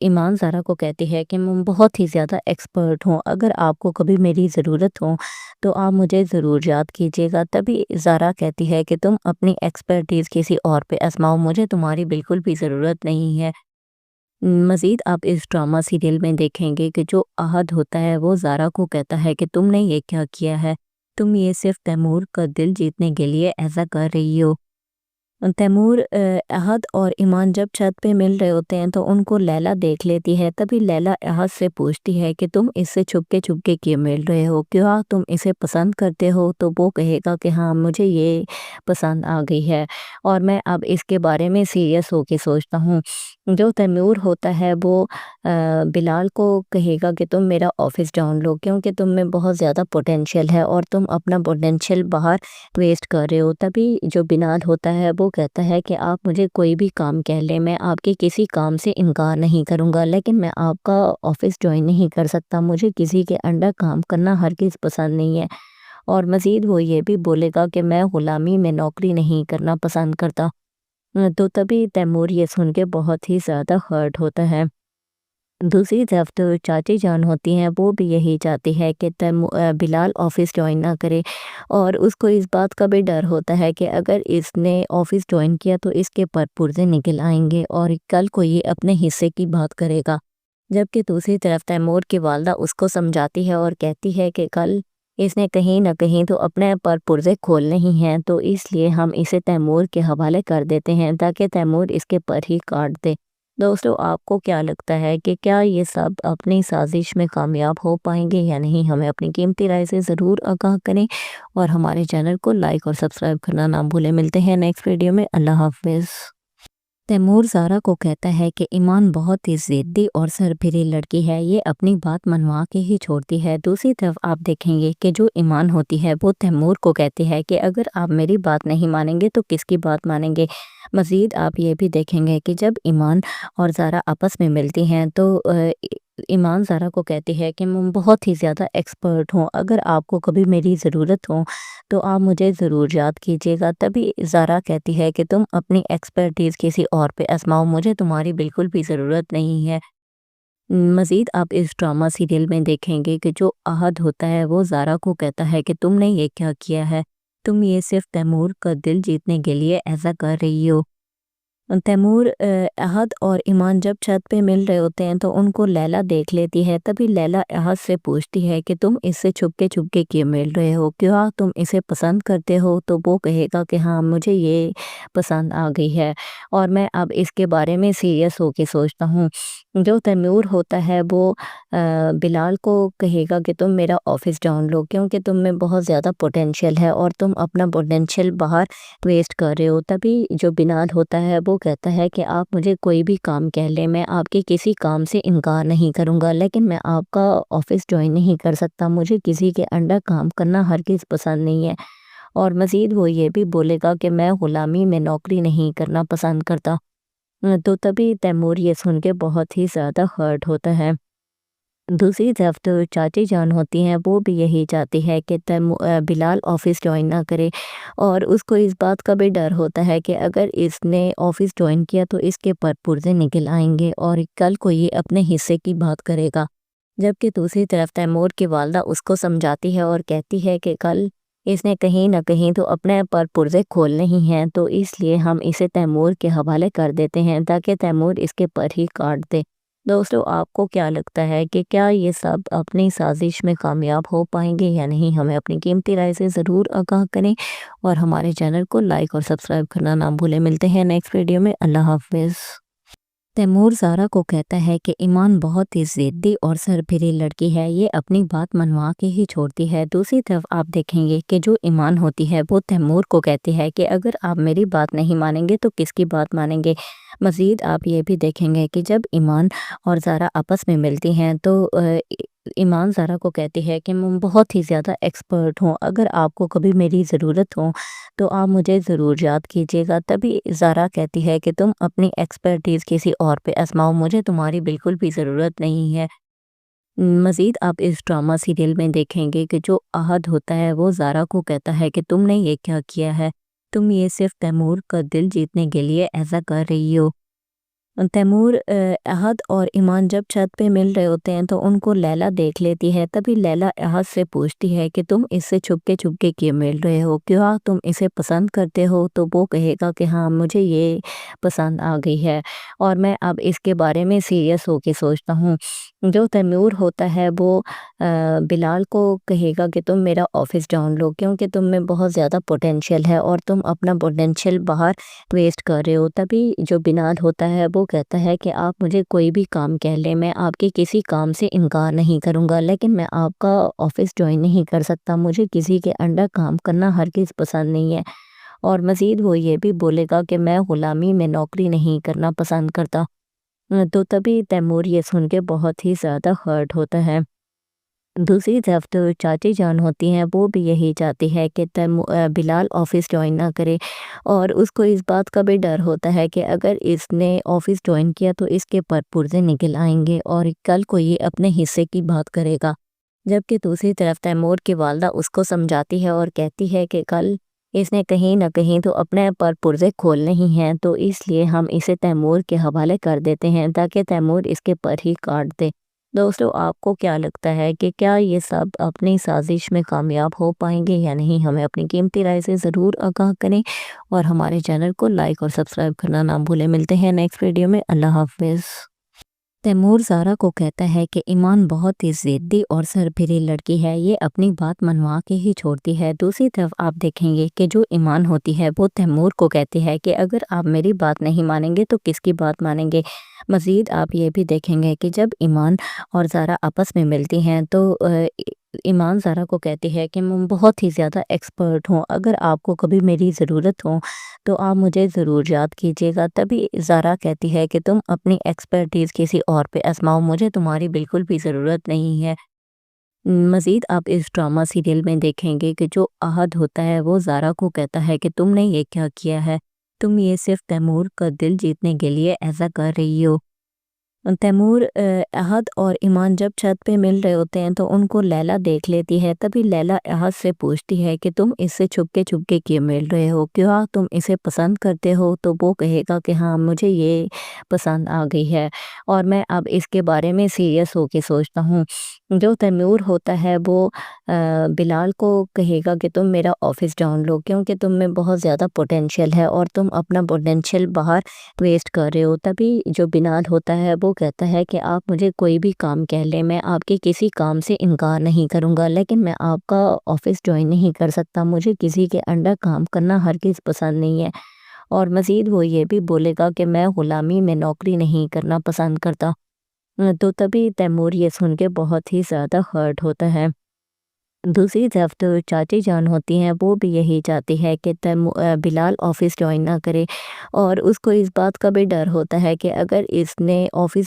ایمان زارا کو کہتی ہے کہ میں بہت ہی زیادہ ایکسپرٹ ہوں، اگر آپ کو کبھی میری ضرورت ہو تو آپ مجھے ضرور یاد کیجیے گا۔ تبھی زارا کہتی ہے کہ تم اپنی ایکسپرٹیز کسی اور پہ آزماؤ، مجھے تمہاری بالکل بھی ضرورت نہیں ہے۔ مزید آپ اس ڈرامہ سیریل میں دیکھیں گے کہ جو احد ہوتا ہے وہ زارا کو کہتا ہے کہ تم نے یہ کیا کیا ہے، تم یہ صرف تیمور کا دل جیتنے کے لیے ایسا کر رہی ہو۔ تیمور احد اور ایمان جب چھت پہ مل رہے ہوتے ہیں تو ان کو لیلا دیکھ لیتی ہے، تبھی لیلا احد سے پوچھتی ہے کہ تم اس سے چھپ کے کیوں مل رہے ہو، کیا تم اسے پسند کرتے ہو؟ تو وہ کہے گا کہ ہاں، مجھے یہ پسند آ گئی ہے اور میں اب اس کے بارے میں سیریس ہو کے سوچتا ہوں۔ جو تیمور ہوتا ہے وہ بلال کو کہے گا کہ تم میرا آفس ڈاؤن لو، کیونکہ تم میں بہت زیادہ پوٹینشیل ہے اور تم اپنا پوٹینشیل باہر ویسٹ کر رہے ہو۔ تبھی جو بلال ہوتا ہے وہ کہتا ہے کہ آپ مجھے کوئی بھی کام کہہ لیں، میں آپ کے کسی کام سے انکار نہیں کروں گا، لیکن میں آپ کا آفس جوائن نہیں کر سکتا، مجھے کسی کے انڈر کام کرنا ہرگز پسند نہیں ہے۔ اور مزید وہ یہ بھی بولے گا کہ میں غلامی میں نوکری نہیں کرنا پسند کرتا۔ تو تبھی تیمور یہ سن کے بہت ہی زیادہ ہرٹ ہوتا ہے۔ دوسری طرف تو چاچی جان ہوتی ہیں، وہ بھی یہی چاہتی ہے کہ بلال آفس جوائن نہ کرے، اور اس کو اس بات کا بھی ڈر ہوتا ہے کہ اگر اس نے آفس جوائن کیا تو اس کے پر پرزے نکل آئیں گے اور کل کو یہ اپنے حصے کی بات کرے گا۔ جبکہ دوسری طرف تیمور کی والدہ اس کو سمجھاتی ہے اور کہتی ہے کہ کل اس نے کہیں نہ کہیں تو اپنے پر پرزے کھولنے ہی ہیں، تو اس لیے ہم اسے تیمور کے حوالے کر دیتے ہیں تاکہ تیمور اس کے پر ہی کاٹ دے۔ دوستو، آپ کو کیا لگتا ہے کہ کیا یہ سب اپنی سازش میں کامیاب ہو پائیں گے یا نہیں؟ ہمیں اپنی قیمتی رائے سے ضرور آگاہ کریں اور ہمارے چینل کو لائک اور سبسکرائب کرنا نہ بھولیں۔ ملتے ہیں نیکسٹ ویڈیو میں۔ اللہ حافظ۔ तैमूर ज़ारा को कहता है कि ईमान बहुत ही ज़िद्दी और सरफिरी लड़की है, ये अपनी बात मनवा के ही छोड़ती है। दूसरी तरफ आप देखेंगे कि जो ईमान होती है वो तैमूर को कहती है कि अगर आप मेरी बात नहीं मानेंगे तो किसकी बात मानेंगे। मज़ीद आप ये भी देखेंगे कि जब ईमान और ज़ारा आपस में मिलती हैं तो ईमान ज़ारा को कहती है कि मैं बहुत ही ज़्यादा एक्सपर्ट हूँ, अगर आपको कभी मेरी ज़रूरत हो तो आप मुझे ज़रूर याद कीजिएगा। तभी ज़ारा कहती है कि तुम अपनी एक्सपर्टीज़ किसी और पे आज़माओ, मुझे तुम्हारी बिल्कुल भी ज़रूरत नहीं है। मज़ीद आप इस ड्रामा सीरियल में देखेंगे कि जो अहद होता है वो ज़ारा को कहता है कि तुमने ये क्या किया है? तुम ये सिर्फ़ तैमूर का दिल जीतने के लिए ऐसा कर रही हो। तैमूर अहद और ईमान जब छत पे मिल रहे होते हैं तो उनको लैला देख लेती है। तभी लैला अहद से पूछती है कि तुम इससे छुपके क्यों मिल रहे हो? क्या तुम इसे पसंद करते हो? तो वो कहेगा कि हाँ, मुझे ये पसंद आ गई है और मैं अब इसके बारे में सीरियस होके सोचता हूँ। जो तैमूर होता है वो बिलाल को कहेगा कि तुम मेरा ऑफ़िस ढूँढ लो, क्योंकि तुम में बहुत ज़्यादा पोटेंशियल है और तुम अपना पोटेंशियल बाहर वेस्ट कर रहे हो। तभी जो बिलाल होता है वो कहता है कि आप मुझे कोई भी काम कह लें, मैं आपके किसी काम से इनकार नहीं करूँगा, लेकिन मैं आपका ऑफ़िस जॉइन नहीं कर सकता। मुझे किसी के अंडर काम करना हरगिज़ पसंद नहीं है। और मज़ीद वो ये भी बोलेगा कि मैं ग़ुलामी में नौकरी नहीं करना पसंद करता। तो तभी तैमूर ये सुन के बहुत ही ज़्यादा हर्ट होता है। दूसरी तरफ तो चाची जान होती हैं, वो भी यही चाहती है कि बिलाल ऑफ़िस जॉइन ना करे और उसको इस बात का भी डर होता है कि अगर इसने ऑफ़िस जॉइन किया तो इसके पर पुर्ज़े निकल आएंगे और कल को ये अपने हिस्से की बात करेगा। जबकि दूसरी तरफ तैमूर की वालदा उसको समझाती है और कहती है कि कल इसने कहीं न कहीं तो अपने पर पुर्ज़े खोलने ही हैं, तो इसलिए हम इसे तैमूर के हवाले कर देते हैं ताकि तैमूर इसके पर ही काट दे। दोस्तों, आपको क्या लगता है कि क्या ये सब अपनी साजिश में कामयाब हो पाएंगे या नहीं? हमें अपनी कीमती राय से ज़रूर आगाह करें और हमारे चैनल को लाइक और सब्सक्राइब करना ना भूलें। मिलते हैं नेक्स्ट वीडियो में। अल्लाह हाफ़िज़। तैमूर ज़ारा को कहता है कि ईमान बहुत ही ज़िद्दी और सरफिरी लड़की है, ये अपनी बात मनवा के ही छोड़ती है। दूसरी तरफ आप देखेंगे कि जो ईमान होती है वो तैमूर को कहती है कि अगर आप मेरी बात नहीं मानेंगे तो किसकी बात मानेंगे। मज़ीद आप ये भी देखेंगे कि जब ईमान और ज़ारा आपस में मिलती हैं तो ईमान ज़ारा को कहती है कि मैं बहुत ही ज़्यादा एक्सपर्ट हूँ, अगर आपको कभी मेरी ज़रूरत हो तो आप मुझे ज़रूर याद कीजिएगा। तभी ज़ारा कहती है कि तुम अपनी एक्सपर्टीज़ किसी और पे आज़माओ, मुझे तुम्हारी बिल्कुल भी ज़रूरत नहीं है। मज़ीद आप इस ड्रामा सीरियल में देखेंगे कि जो अहद होता है वो ज़ारा को कहता है कि तुमने ये क्या किया है? तुम ये सिर्फ़ तैमूर का दिल जीतने के लिए ऐसा कर रही हो। तैमूर अहद और ईमान जब छत पे मिल रहे होते हैं तो उनको लैला देख लेती है। तभी लैला अहद से पूछती है कि तुम इससे छुपके क्यों मिल रहे हो? क्या तुम इसे पसंद करते हो? तो वो कहेगा कि हाँ, मुझे ये पसंद आ गई है और मैं अब इसके बारे में सीरियस होके सोचता हूँ। जो तैमूर होता है वो बिलाल को कहेगा कि तुम मेरा ऑफ़िस ढूँढ लो, क्योंकि तुम में बहुत ज़्यादा पोटेंशियल है और तुम अपना पोटेंशियल बाहर वेस्ट कर रहे हो। तभी जो बिलाल होता है वो कहता है कि आप मुझे कोई भी काम कह लें, मैं आपके किसी काम से इनकार नहीं करूँगा, लेकिन मैं आपका ऑफ़िस जॉइन नहीं कर सकता, मुझे किसी के अंडर काम करना हरगिज़ पसंद नहीं है। और मज़ीद वो ये भी बोलेगा कि मैं ग़ुलामी में नौकरी नहीं करना पसंद करता। तो तभी तैमूर ये सुन के बहुत ही ज़्यादा हर्ट होता है। दूसरी तरफ तो चाची जान होती हैं, वो भी यही चाहती है कि बिलाल ऑफ़िस जॉइन ना करे और उसको इस बात का भी डर होता है कि अगर इसने ऑफ़िस जॉइन किया तो इसके पर पुर्ज़े निकल आएंगे और कल को ये अपने हिस्से की बात करेगा। जबकि दूसरी तरफ तैमूर की वालदा उसको समझाती है और कहती है कि कल इसने कहीं न कहीं तो अपने पर पुर्ज़े खोलने ही हैं, तो इसलिए हम इसे तैमूर के हवाले कर देते हैं ताकि तैमूर इसके पर ही काट दे। दोस्तों, आपको क्या लगता है कि क्या ये सब अपनी साजिश में कामयाब हो पाएंगे या नहीं? हमें अपनी कीमती राय से ज़रूर आगाह करें और हमारे चैनल को लाइक और सब्सक्राइब करना ना भूलें। मिलते हैं नेक्स्ट वीडियो में। अल्लाह हाफ़िज़। तैमूर ज़ारा को कहता है कि ईमान बहुत ही ज़िद्दी और सरफिरी लड़की है, ये अपनी बात मनवा के ही छोड़ती है। दूसरी तरफ आप देखेंगे कि जो ईमान होती है वो तैमूर को कहती है कि अगर आप मेरी बात नहीं मानेंगे तो किसकी बात मानेंगे। मज़ीद आप ये भी देखेंगे कि जब ईमान और ज़ारा आपस में मिलती हैं तो ایمان زارا کو کہتی ہے کہ میں بہت ہی زیادہ ایکسپرٹ ہوں، اگر آپ کو کبھی میری ضرورت ہو تو آپ مجھے ضرور یاد کیجیے گا۔ تبھی زارا کہتی ہے کہ تم اپنی ایکسپرٹیز کسی اور پہ آزماؤ، مجھے تمہاری بالکل بھی ضرورت نہیں ہے۔ مزید آپ اس ڈرامہ سیریل میں دیکھیں گے کہ جو احد ہوتا ہے وہ زارا کو کہتا ہے کہ تم نے یہ کیا کیا ہے، تم یہ صرف تیمور کا دل جیتنے کے لیے ایسا کر رہی ہو۔ تیمور احد اور ایمان جب چھت پہ مل رہے ہوتے ہیں تو ان کو لیلا دیکھ لیتی ہے، تبھی لیلا احد سے پوچھتی ہے کہ تم اس سے چھپ کے کیوں مل رہے ہو، کیا تم اسے پسند کرتے ہو؟ تو وہ کہے گا کہ ہاں مجھے یہ پسند آ گئی ہے اور میں اب اس کے بارے میں سیریس ہو کے سوچتا ہوں۔ جو تیمور ہوتا ہے وہ بلال کو کہے گا کہ تم میرا آفس ڈاؤن لو، کیونکہ تم میں بہت زیادہ پوٹینشیل ہے اور تم اپنا پوٹینشیل باہر ویسٹ کر رہے ہو۔ تبھی جو بلال ہوتا ہے وہ کہتا ہے کہ آپ مجھے کوئی بھی کام کہہ لیں، میں آپ کے کسی کام سے انکار نہیں کروں گا، لیکن میں آپ کا آفس جوائن نہیں کر سکتا، مجھے کسی کے انڈر کام کرنا ہرگز پسند نہیں ہے۔ اور مزید وہ یہ بھی بولے گا کہ میں غلامی میں نوکری نہیں کرنا پسند کرتا۔ تو تبھی تیمور یہ سن کے بہت ہی زیادہ ہرٹ ہوتا ہے۔ دوسری طرف تو چاچی جان ہوتی ہیں، وہ بھی یہی چاہتی ہے کہ بلال آفس جوائن نہ کرے، اور اس کو اس بات کا بھی ڈر ہوتا ہے کہ اگر اس نے آفس